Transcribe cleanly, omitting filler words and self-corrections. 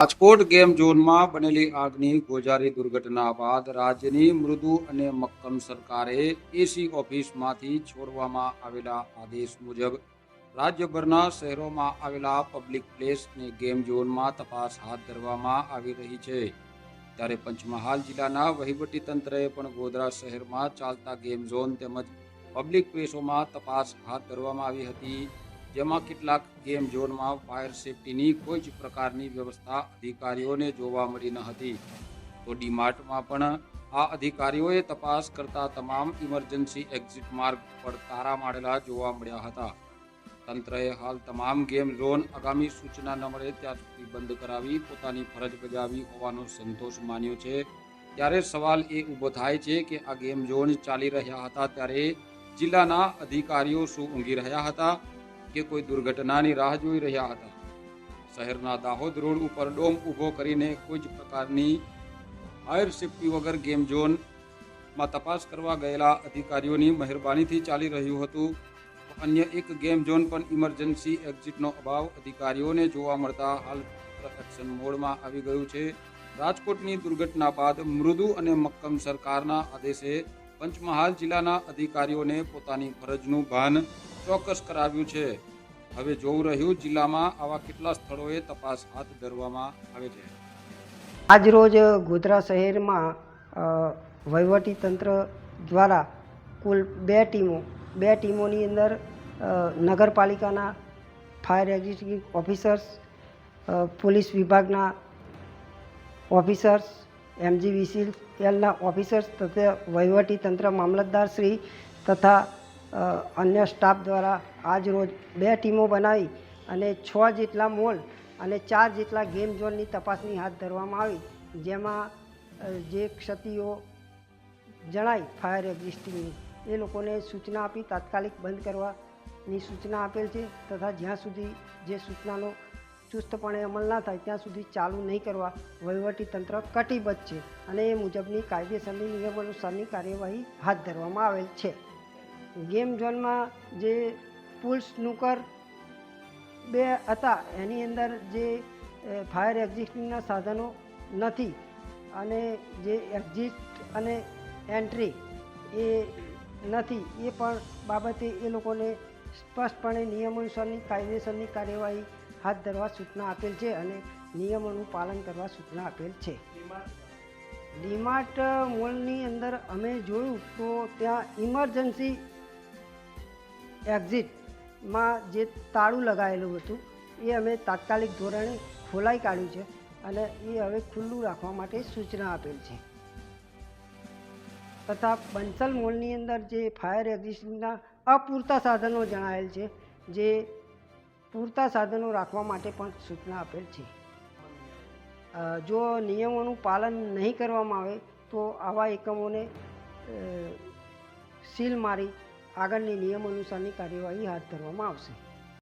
Rajkot game ઝોનમાં બનેલી આગની ગોઝારી દુર્ઘટના બાદ રાજ્યની મૃદુ અને મક્કમ સરકારે એસી ઓફિસમાંથી છોડવામાં આવેલા આદેશ મુજબ રાજ્યભરના શહેરોમાં આવેલા પબ્લિક પ્લેસ અને ગેમ ઝોનમાં તપાસ હાથ ધરવામાં આવી રહી છે. ત્યારે પંચમહાલ જિલ્લાના વહીવટીતંત્રએ પણ ગોધરા શહેરમાં ચાલતા ગેમ ઝોન તેમજ પબ્લિક પ્લેસોમાં તપાસ હાથ ધરવામાં આવી હતી. જેમાં કેટલાક ગેમ ઝોનમાં ફાયર સેફટીની કોઈ જ પ્રકારની વ્યવસ્થા અધિકારીઓને જોવા મળી ન હતી. તો ડીમાર્ટમાં પણ આ અધિકારીઓએ તપાસ કરતા તમામ ઇમરજન્સી એક્ઝિટ માર્ગ પર તારા મારેલા જોવા મળ્યા હતા. તંત્રએ હાલ તમામ ગેમ ઝોન આગામી સૂચના ન મળે ત્યાં સુધી બંધ કરાવી પોતાની ફરજ બજાવી હોવાનો સંતોષ માન્યો છે. ત્યારે સવાલ એ ઊભો થાય છે કે આ ગેમ ઝોન ચાલી રહ્યા હતા ત્યારે જિલ્લાના અધિકારીઓ શું ઊંઘી રહ્યા હતા કે કોઈ દુર્ઘટનાની રાહ જોઈ રહ્યા હતા? શહેરના દાહોદ રોડ ઉપર ડોમ ઊભો કરીને કોઈ જ પ્રકારની ફાયર સેફટી વગર ગેમ ઝોનમાં તપાસ કરવા ગયેલા અધિકારીઓની મહેરબાનીથી ચાલી રહ્યું હતું. અન્ય એક ગેમ ઝોન પણ ઇમરજન્સી એક્ઝિટનો અભાવ અધિકારીઓને જોવા મળતા હાલ એક્શન મોડમાં આવી ગયું છે. રાજકોટની દુર્ઘટના બાદ મૃદુ અને મક્કમ સરકારના આદેશે પંચમહાલ જિલ્લાના અધિકારીઓને પોતાની ફરજનું ભાન ચોક્કસ કરાવ્યું છે. હવે જોવું રહ્યું જિલ્લામાં આવા કેટલા સ્થળોએ તપાસ હાથ ધરવામાં આવે છે. આજરોજ ગોધરા શહેરમાં વહીવટી તંત્ર દ્વારા કુલ બે ટીમોની અંદર નગરપાલિકાના ફાયર એક્ઝિક્યુટિવ ઓફિસર્સ, પોલીસ વિભાગના ઓફિસર્સ, MGVCLના ઓફિસર્સ તથા વહીવટી તંત્ર મામલતદાર શ્રી તથા અન્ય સ્ટાફ દ્વારા આજ રોજ બે ટીમો બનાવી અને 6 જેટલા મોલ અને 4 જેટલા ગેમ ઝોનની તપાસણી હાથ ધરવામાં આવી. જેમાં જે ક્ષતિઓ જણાઈ ફાયર એક્ઝિસ્ટિંગની એ લોકોને સૂચના આપી તાત્કાલિક બંધ કરવાની સૂચના આપેલ છે તથા જ્યાં સુધી જે સૂચનાનો ચુસ્તપણે અમલ ના થાય ત્યાં સુધી ચાલુ નહીં કરવા વહીવટી તંત્ર કટિબદ્ધ છે અને એ મુજબની કાયદેસરની નિયમ અનુસારની કાર્યવાહી હાથ ધરવામાં આવેલ છે. ગેમ ઝોનમાં જે પૂલ સ્નૂકર 2 હતા એની અંદર જે ફાયર એક્ઝિસ્ટિંગના સાધનો નથી અને જે એક્ઝિટ અને એન્ટ્રી એ નથી એ પણ બાબતે એ લોકોને સ્પષ્ટપણે નિયમ અનુસારની કાયદેસરની કાર્યવાહી હાથ ધરવા સૂચના આપેલ છે અને નિયમોનું પાલન કરવા સૂચના આપેલ છે. ડીમાર્ટ મોલની અંદર અમે જોયું તો ત્યાં ઇમરજન્સી એક્ઝિટમાં જે તાળું લગાવેલું હતું એ અમે તાત્કાલિક ધોરણે ખોલાઈ કાઢ્યું છે અને એ હવે ખુલ્લું રાખવા માટે સૂચના આપેલ છે. તથા બંસલ મોલની અંદર જે ફાયર એક્ઝિસ્ટિંગના અપૂરતા સાધનો જણાયેલ છે જે પૂરતા સાધનો રાખવા માટે પણ સૂચના આપેલ છે. જો નિયમોનું પાલન નહીં કરવામાં આવે તો આવા એકમોને સીલ મારી આગળની નિયમ અનુસારની કાર્યવાહી હાથ ધરવામાં આવશે.